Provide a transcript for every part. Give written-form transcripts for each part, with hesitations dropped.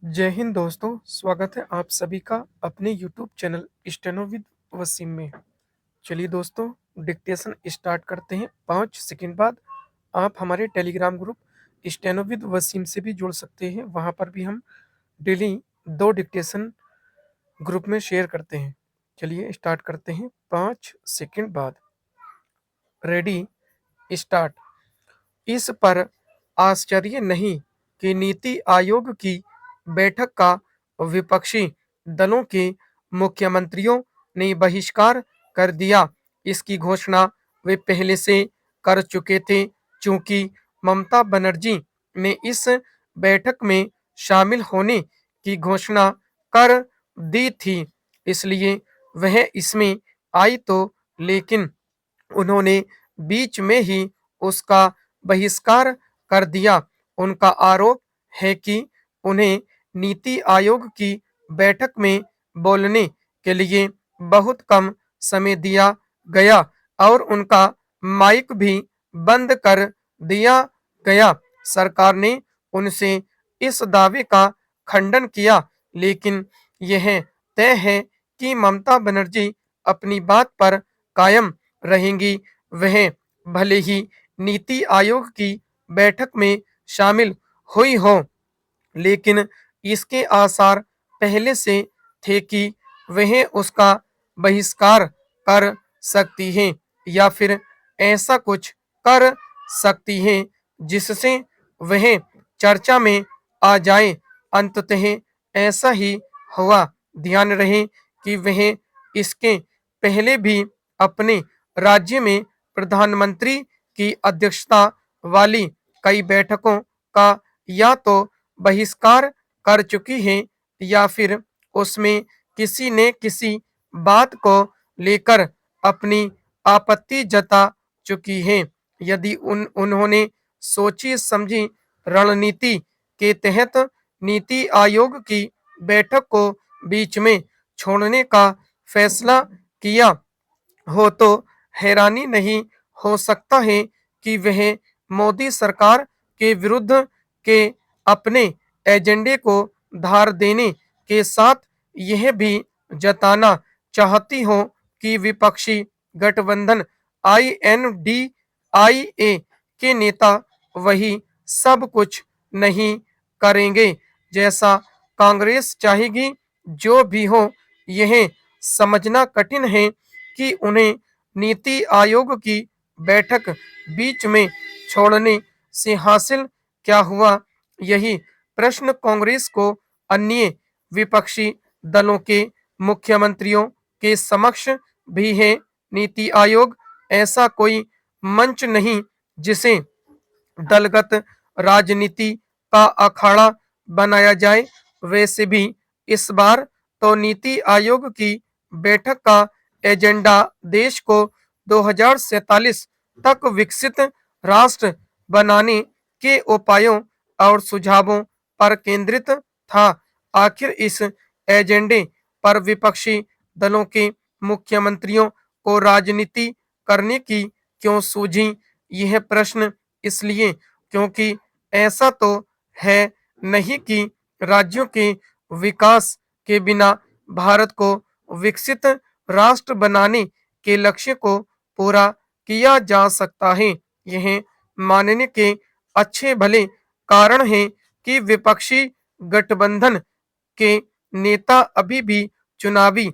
जय हिंद दोस्तों, स्वागत है आप सभी का अपने YouTube channel steno with Wasim में। चलिए दोस्तों, डिक्टेशन स्टार्ट करते हैं। 5 सेकंड बाद आप हमारे Telegram group steno with Wasim से भी जुड़ सकते हैं। वहां पर भी हम डेली 2 डिक्टेशन ग्रुप में शेयर करते हैं। चलिए स्टार्ट करते हैं 5 सेकंड बाद। Ready, start. इस पर आश्चर्य नहीं कि नीति आयोग की बैठक का विपक्षी दलों के मुख्यमंत्रियों ने बहिष्कार कर दिया। इसकी घोषणा वे पहले से कर चुके थे। चूंकि ममता बनर्जी ने इस बैठक में शामिल होने की घोषणा कर दी थी, इसलिए वह इसमें आई तो, लेकिन उन्होंने बीच में ही उसका बहिष्कार कर दिया। उनका आरोप है कि उन्हें नीति आयोग की बैठक में बोलने के लिए बहुत कम समय दिया गया और उनका माइक भी बंद कर दिया गया। सरकार ने उनसे इस दावे का खंडन किया, लेकिन यह तय है कि ममता बनर्जी अपनी बात पर कायम रहेंगी। वह भले ही नीति आयोग की बैठक में शामिल हुई हो, लेकिन इसके आसार पहले से थे कि वह उसका बहिष्कार कर सकती हैं या फिर ऐसा कुछ कर सकती हैं जिससे वह चर्चा में आ जाए। अंततः ऐसा ही हुआ। ध्यान रहे कि वह इसके पहले भी अपने राज्य में प्रधानमंत्री की अध्यक्षता वाली कई बैठकों का या तो बहिष्कार कर चुकी हैं या फिर उसमें किसी ने किसी बात को लेकर अपनी आपत्ति जता चुकी हैं। यदि उन्होंने सोची समझी रणनीति के तहत नीति आयोग की बैठक को बीच में छोड़ने का फैसला किया हो, तो हैरानी नहीं हो सकता है कि वह मोदी सरकार के विरुद्ध के अपने एजेंडे को धार देने के साथ यह भी जताना चाहती हो कि विपक्षी गठबंधन INDIA के नेता वही सब कुछ नहीं करेंगे जैसा कांग्रेस चाहेगी। जो भी हो, यह समझना कठिन है कि उन्हें नीति आयोग की बैठक बीच में छोड़ने से हासिल क्या हुआ। यही प्रश्न कांग्रेस को अन्य विपक्षी दलों के मुख्यमंत्रियों के समक्ष भी है। नीति आयोग ऐसा कोई मंच नहीं जिसे दलगत राजनीति का अखाड़ा बनाया जाए। वैसे भी इस बार तो नीति आयोग की बैठक का एजेंडा देश को 2047 तक विकसित राष्ट्र बनाने के उपायों और सुझावों पर केंद्रित था। आखिर इस एजेंडे पर विपक्षी दलों के मुख्यमंत्रियों को राजनीति करने की क्यों सूझी? यह प्रश्न इसलिए क्योंकि ऐसा तो है नहीं कि राज्यों के विकास के बिना भारत को विकसित राष्ट्र बनाने के लक्ष्य को पूरा किया जा सकता है। यह मानने के अच्छे भले कारण हैं कि विपक्षी गठबंधन के नेता अभी भी चुनावी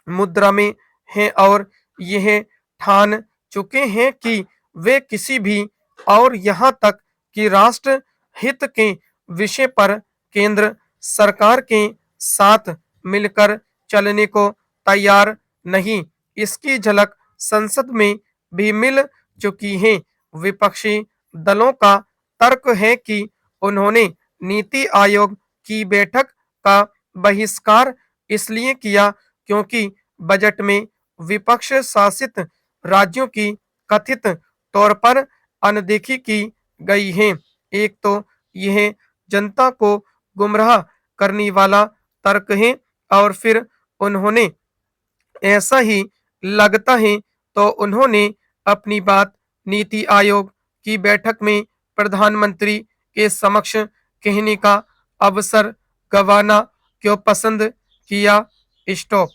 मुद्रा में हैं और यह ठान चुके हैं कि वे किसी भी और यहाँ तक कि राष्ट्र हित के विषय पर केंद्र सरकार के साथ मिलकर चलने को तैयार नहीं। इसकी झलक संसद में भी मिल चुकी है। विपक्षी दलों का तर्क है कि उन्होंने नीति आयोग की बैठक का बहिष्कार इसलिए किया क्योंकि बजट में विपक्ष शासित राज्यों की कथित तौर पर अनदेखी की गई है। एक तो यह जनता को गुमराह करने वाला तर्क है और फिर उन्होंने ऐसा ही लगता है तो उन्होंने अपनी बात नीति आयोग की बैठक में प्रधानमंत्री के समक्ष कहने का अवसर गवाना क्यों पसंद किया? स्टॉप।